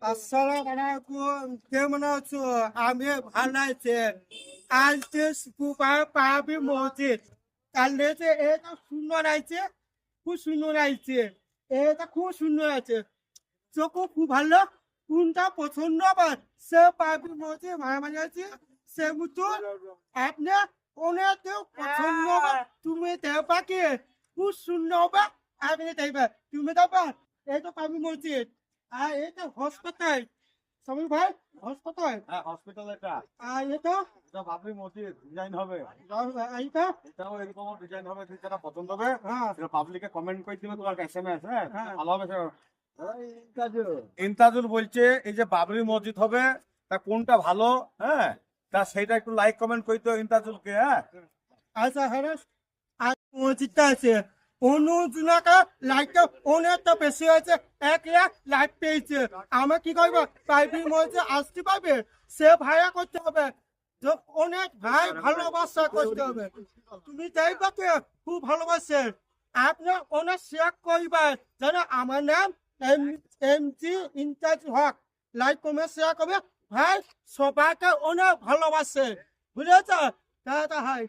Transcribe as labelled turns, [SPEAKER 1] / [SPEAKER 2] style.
[SPEAKER 1] আসসালামু আলাইকুম, কেমন আছো? আমি ভালো আছি। আজকে শুক্রবার পাবি মসজিদ। কালকে যে এটা সুন্দর আছে, খুব সুন্দর আছে। এটা খুব সুন্দর আছে, চোখও খুব ভালো। কোনটা পছন্দ আবার সে পাবি মসজিদ মাঝামাঝি আছে সে মতো আপনি অনেক পছন্দ হবে। তুমি দেখবা কি খুব সুন্দর হবে। আপনি দেখবা তুমি দেখবা এই তো পাবি মসজিদ আর এই তো হাসপাতাল। সমীর ভাই, হাসপাতাল
[SPEAKER 2] হ্যাঁ, হসপিটাল এটা।
[SPEAKER 1] আর এটা
[SPEAKER 2] এটা বাবরি মসজিদ ডিজাইন হবে।
[SPEAKER 1] এইটা
[SPEAKER 2] এটাও এরকম ডিজাইন হবে, তুই যেটা পছন্দ হবে
[SPEAKER 1] হ্যাঁ
[SPEAKER 2] সেটা পাবলিকে কমেন্ট করে দিবে, তোমার এসএমএস। হ্যাঁ,
[SPEAKER 1] হ্যাঁ।
[SPEAKER 2] ভালো হবে সেটা। ইমতাজুল বলছে এই যে বাবরি মসজিদ হবে তা কোনটা ভালো। হ্যাঁ, তা সেটা একটু লাইক কমেন্ট করতে হবে ইমতাজুলকে। হ্যাঁ,
[SPEAKER 1] আচ্ছা হ্যাঁ, আর মসজিদটা আছে অনুজনাকা লাইকটা অনেকটা বেশি হয়েছে, 1 লাখ লাইক পেয়েছে। আমার কি করবো প্রাইভেট মসজিদে আসতে পারবে সে ভাড়া করতে হবে, যে অনেক ভাই ভালোবাসা করতে হবে। তুমি দেখবা কে খুব ভালোবাসে আপনার অনেক শেয়ার করবে যেন আমার নাম এম জি ইমতাজ হক। লাইক কমেন্ট শেয়ার করবে ভাই, সবাইকে অনেক ভালোবাসে, বুঝেছ? তা হয়।